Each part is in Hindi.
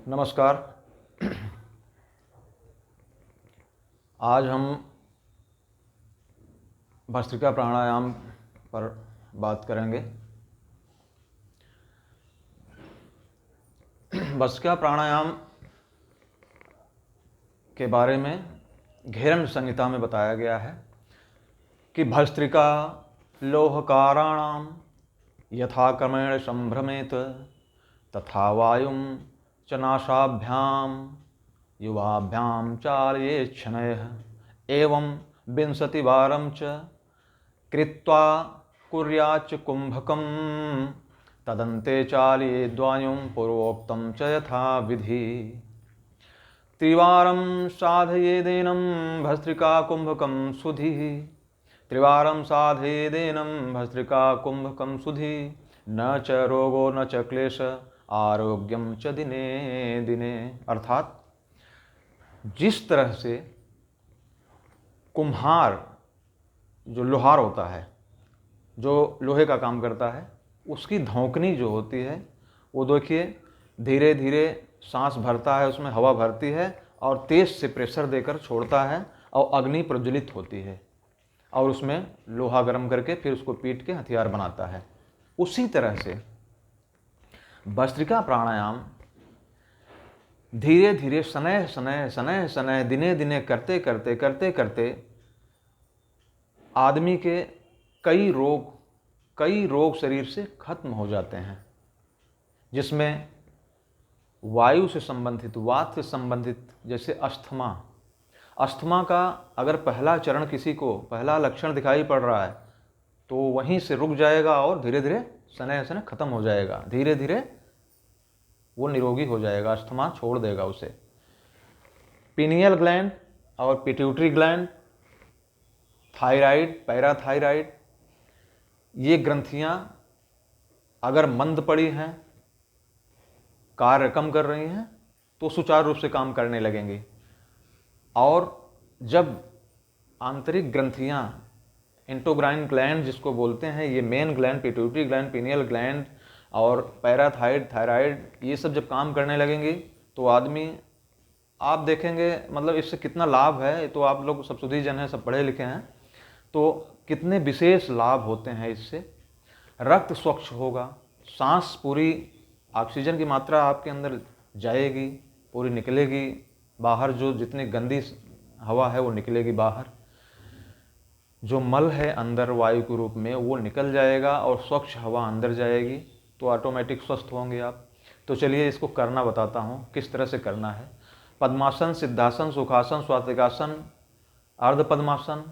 नमस्कार। आज हम भस्त्रिका प्राणायाम पर बात करेंगे। भस्त्रिका प्राणायाम के बारे में घेरन संहिता में बताया गया है कि भस्त्रिका लोहकाराणाम यथा क्रमेण संभ्रमेत तथा वायुं च नासाभ्याम युवाभ्याम चालयेत् शनैः एवं विंशतिवारं च कृत्वा कुर्याच्च कुंभकं तदन्ते चालयेद्वायुं पूर्वोक्तं च यथा विधि। त्रिवारं साधयेदेनं भस्त्रिका कुंभकं सुधिः त्रिवारं साधयेदेनं भस्त्रिका कुंभकं सुधिः न च रोगो न च क्लेश आरोग्यम च दिने दिने। अर्थात जिस तरह से कुम्हार जो लोहार होता है, जो लोहे का काम करता है, उसकी धौंकनी जो होती है वो देखिए धीरे धीरे सांस भरता है, उसमें हवा भरती है और तेज से प्रेशर देकर छोड़ता है और अग्नि प्रज्वलित होती है और उसमें लोहा गर्म करके फिर उसको पीट के हथियार बनाता है। उसी तरह से भस्त्रिका प्राणायाम धीरे धीरे शनैः शनैः दिने दिने करते करते आदमी के कई रोग शरीर से खत्म हो जाते हैं, जिसमें वायु से संबंधित, वात से संबंधित, जैसे अस्थमा का अगर पहला चरण किसी को, पहला लक्षण दिखाई पड़ रहा है तो वहीं से रुक जाएगा और धीरे धीरे शनैः खत्म हो जाएगा, धीरे धीरे वो निरोगी हो जाएगा, अस्थमा छोड़ देगा उसे। पीनियल ग्लैंड और पिट्यूटरी ग्लैंड, थायराइड, पैराथायराइड, ये ग्रंथियां अगर मंद पड़ी हैं, कार्य कम कर रही हैं तो सुचारू रूप से काम करने लगेंगी। और जब आंतरिक ग्रंथियां, एंडोक्राइन ग्लैंड जिसको बोलते हैं, ये main gland, pituitary gland, pineal gland और पैराथायराइड, थायराइड, ये सब जब काम करने लगेंगी तो आदमी, आप देखेंगे मतलब इससे कितना लाभ है। तो आप लोग सब सुधी जन हैं, सब पढ़े लिखे हैं, तो कितने विशेष लाभ होते हैं इससे। रक्त स्वच्छ होगा, सांस पूरी, ऑक्सीजन की मात्रा आपके अंदर जाएगी, पूरी निकलेगी बाहर, जो जितनी गंदी हवा है वो निकलेगी बाहर, जो मल है अंदर वायु के रूप में वो निकल जाएगा और स्वच्छ हवा अंदर जाएगी, तो ऑटोमेटिक स्वस्थ होंगे आप। तो चलिए इसको करना बताता हूँ, किस तरह से करना है। पद्मासन, सिद्धासन, सुखासन, स्वातिकासन, अर्ध पद्मासन,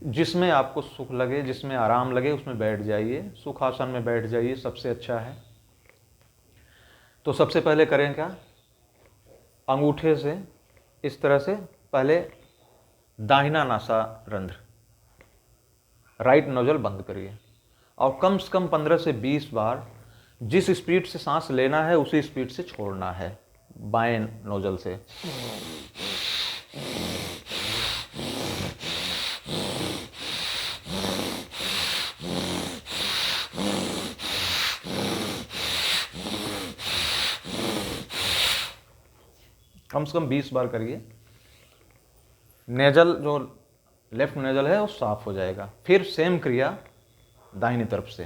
जिसमें आपको सुख लगे, जिसमें आराम लगे उसमें बैठ जाइए। सुखासन में बैठ जाइए, सबसे अच्छा है। तो सबसे पहले करें क्या, अंगूठे से इस तरह से पहले दाहिना नासारंध्र, राइट नोजल बंद करिए और कम से कम 15 से 20 बार जिस स्पीड से सांस लेना है उसी स्पीड से छोड़ना है, बाएं नोजल से। कम से कम 20 बार करिए। नेजल, जो लेफ्ट नेजल है वो साफ हो जाएगा। फिर सेम क्रिया दाहिनी तरफ से।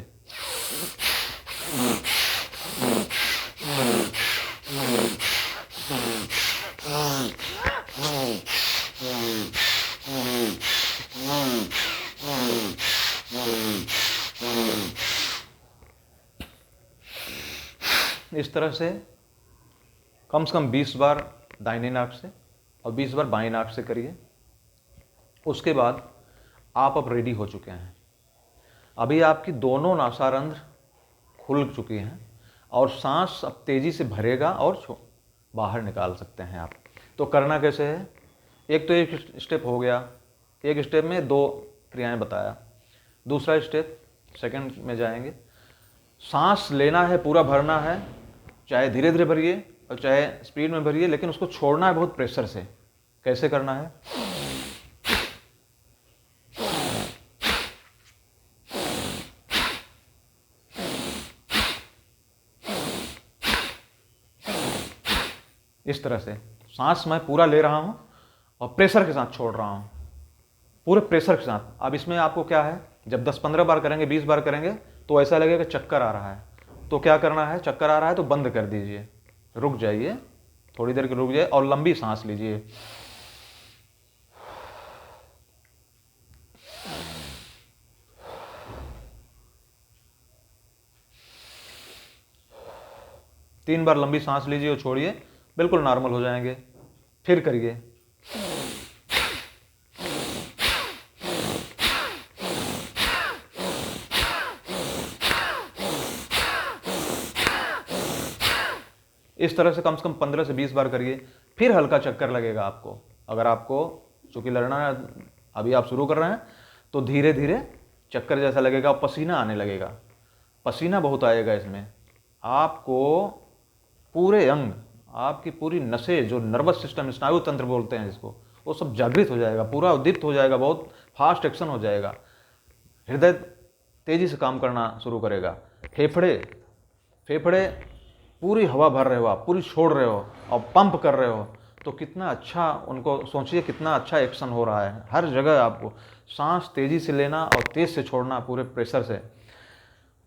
इस तरह से कम 20 बार दाहिनी नाक से और 20 बार बाईं नाक से करिए। उसके बाद आप अब रेडी हो चुके हैं। अभी आपकी दोनों नासारंध्र खुल चुकी हैं और सांस अब तेजी से भरेगा और बाहर निकाल सकते हैं आप। तो करना कैसे है, एक तो एक स्टेप हो गया, एक स्टेप में 2 क्रियाएं बताया। दूसरा स्टेप सेकंड में जाएंगे। सांस लेना है, पूरा भरना है, चाहे धीरे धीरे भरिए और चाहे स्पीड में भरिए, लेकिन उसको छोड़ना है बहुत प्रेशर से। कैसे करना है, इस तरह से सांस मैं पूरा ले रहा हूँ और प्रेशर के साथ छोड़ रहा हूँ, पूरे प्रेशर के साथ। अब इसमें आपको क्या है, जब 10-15 बार करेंगे, 20 बार करेंगे तो ऐसा लगेगा चक्कर आ रहा है। तो क्या करना है, चक्कर आ रहा है तो बंद कर दीजिए, रुक जाइए, थोड़ी देर के रुक जाइए और लंबी सांस लीजिए। तीन बार लंबी सांस लीजिए और छोड़िए, बिल्कुल नॉर्मल हो जाएंगे। फिर करिए। इस तरह से कम 15 से 20 बार करिए। फिर हल्का चक्कर लगेगा आपको। अगर आपको चूंकि लड़ना है, अभी आप शुरू कर रहे हैं, तो धीरे धीरे चक्कर जैसा लगेगा, पसीना आने लगेगा, पसीना बहुत आएगा इसमें। आपको पूरे अंग, आपकी पूरी नसें, जो नर्वस सिस्टम, स्नायु तंत्र बोलते हैं जिसको, वो सब जागृत हो जाएगा, पूरा उद्दीप्त हो जाएगा, बहुत फास्ट एक्शन हो जाएगा। हृदय तेजी से काम करना शुरू करेगा। फेफड़े पूरी हवा भर रहे हो आप, पूरी छोड़ रहे हो और पंप कर रहे हो, तो कितना अच्छा, उनको सोचिए कितना अच्छा एक्शन हो रहा है हर जगह। आपको सांस तेजी से लेना और तेज से छोड़ना पूरे प्रेशर से,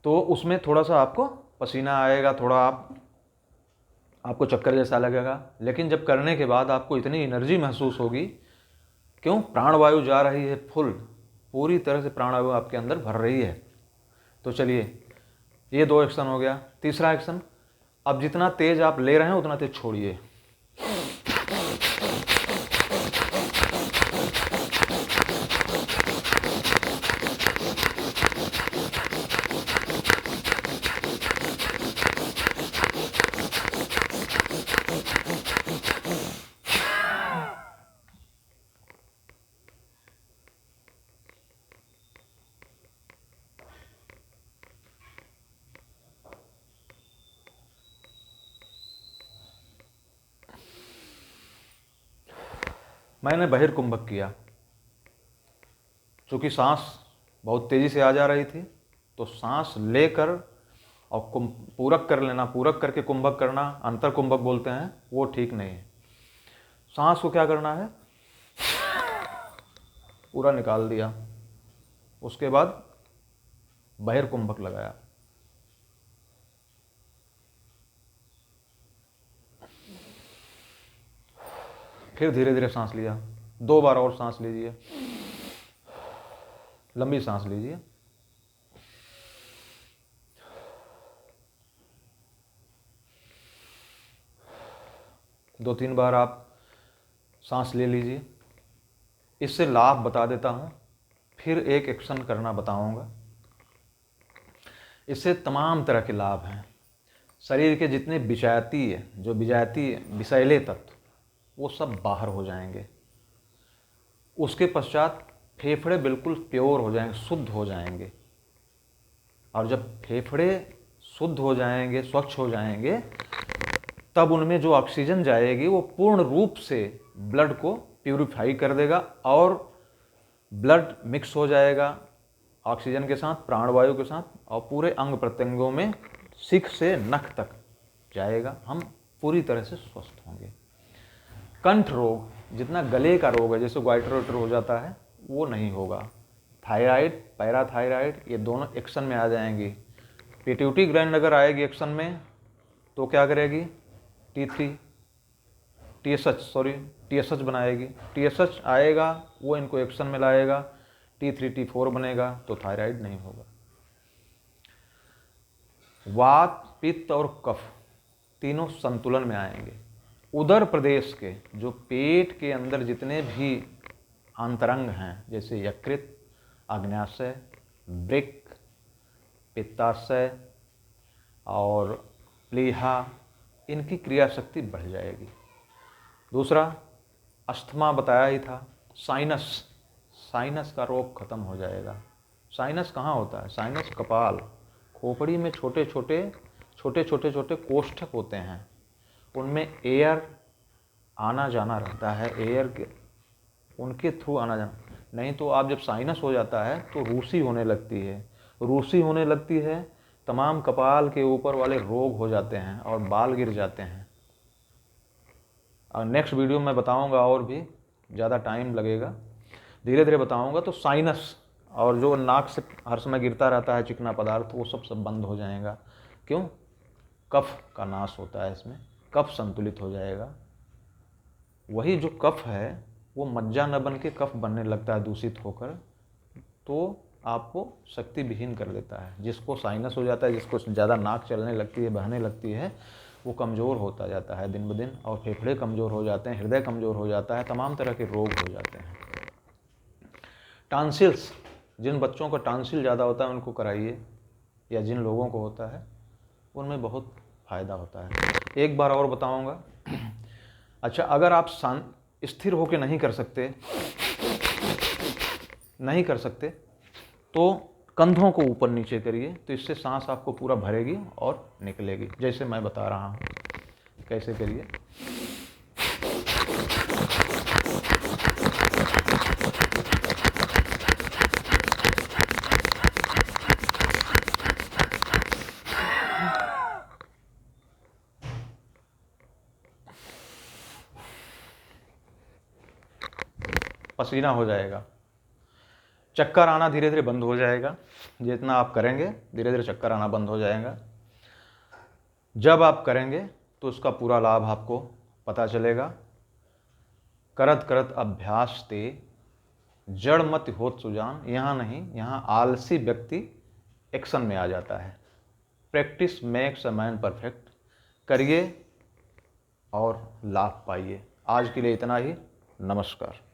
तो उसमें थोड़ा सा आपको पसीना आएगा, थोड़ा आपको चक्कर जैसा लगेगा। लेकिन जब करने के बाद आपको इतनी एनर्जी महसूस होगी, क्यों, प्राणवायु जा रही है फुल, पूरी तरह से प्राणवायु आपके अंदर भर रही है। तो चलिए, ये 2 एक्शन हो गया। तीसरा एक्शन, अब जितना तेज आप ले रहे हैं उतना तेज छोड़िए। मैंने बहिर्कुंभक किया, चूँकि सांस बहुत तेज़ी से आ जा रही थी, तो सांस लेकर और पूरक कर लेना, पूरक करके कुंभक करना, अंतर कुंभक बोलते हैं, वो ठीक नहीं है। सांस को क्या करना है, पूरा निकाल दिया, उसके बाद बहिर्कुंभक लगाया। फिर धीरे धीरे सांस लिया, 2 बार और सांस लीजिए, लंबी सांस लीजिए। दो 3 बार आप सांस ले लीजिए। इससे लाभ बता देता हूँ, फिर एक एक्शन करना बताऊँगा। इससे तमाम तरह के लाभ हैं। शरीर के जितने विषैले तत्व, वो सब बाहर हो जाएंगे। उसके पश्चात फेफड़े बिल्कुल प्योर हो जाएंगे, शुद्ध हो जाएंगे। और जब फेफड़े शुद्ध हो जाएंगे, स्वच्छ हो जाएंगे, तब उनमें जो ऑक्सीजन जाएगी वो पूर्ण रूप से ब्लड को प्यूरिफाई कर देगा और ब्लड मिक्स हो जाएगा ऑक्सीजन के साथ, प्राणवायु के साथ, और पूरे अंग प्रत्यंगों में शिख से नख तक जाएगा। हम पूरी तरह से स्वस्थ होंगे। कंठ रोग, जितना गले का रोग है, जैसे ग्वाइटर वाइटर हो जाता है, वो नहीं होगा। थायराइड, पैराथायराइड, ये दोनों एक्शन में आ जाएंगी। पिट्यूटरी ग्लैंड अगर आएगी एक्शन में, तो क्या करेगी, TSH बनाएगी। TSH आएगा, वो इनको एक्शन में लाएगा, T3 T4 बनेगा, तो थायराइड नहीं होगा। वात, पित्त और कफ तीनों संतुलन में आएंगे। उदर प्रदेश के, जो पेट के अंदर जितने भी अंतरंग हैं, जैसे यकृत, आग्नेयाशय, वृक्क, पित्ताशय और प्लीहा, इनकी क्रिया शक्ति बढ़ जाएगी। दूसरा, अस्थमा बताया ही था। साइनस का रोग खत्म हो जाएगा। साइनस कहाँ होता है, साइनस कपाल, खोपड़ी में छोटे छोटे कोष्ठक होते हैं, उनमें एयर आना जाना रहता है, एयर के उनके थ्रू आना जाना। नहीं तो आप जब साइनस हो जाता है तो रूसी होने लगती है, तमाम कपाल के ऊपर वाले रोग हो जाते हैं और बाल गिर जाते हैं। और नेक्स्ट वीडियो में बताऊंगा, और भी ज़्यादा टाइम लगेगा, धीरे धीरे बताऊंगा। तो साइनस और जो नाक से हर समय गिरता रहता है चिकना पदार्थ, वो सब बंद हो जाएगा। क्यों? कफ का नाश होता है इसमें, कफ संतुलित हो जाएगा। वही जो कफ है वो मज्जा न बन के कफ बनने लगता है दूषित होकर, तो आपको शक्ति विहीन कर देता है। जिसको साइनस हो जाता है, जिसको ज़्यादा नाक चलने लगती है, बहने लगती है, वो कमज़ोर होता जाता है दिन ब दिन, और फेफड़े कमज़ोर हो जाते हैं, हृदय कमज़ोर हो जाता है, तमाम तरह के रोग हो जाते हैं। टांसिल्स, जिन बच्चों का टांसिल ज़्यादा होता है उनको कराइए, या जिन लोगों को होता है उनमें बहुत फ़ायदा होता है। एक बार और बताऊंगा। अच्छा, अगर आप स्थिर होकर नहीं कर सकते तो कंधों को ऊपर नीचे करिए, तो इससे सांस आपको पूरा भरेगी और निकलेगी। जैसे मैं बता रहा हूँ, कैसे करिए। पसीना हो जाएगा, चक्कर आना धीरे धीरे बंद हो जाएगा। जितना आप करेंगे धीरे धीरे चक्कर आना बंद हो जाएगा। जब आप करेंगे तो उसका पूरा लाभ आपको पता चलेगा। करत करत अभ्यास ते जड़ मत होत सुजान, यहाँ नहीं, यहाँ आलसी व्यक्ति एक्शन में आ जाता है। Practice makes a man perfect. करिए और लाभ पाइए। आज के लिए इतना ही। नमस्कार।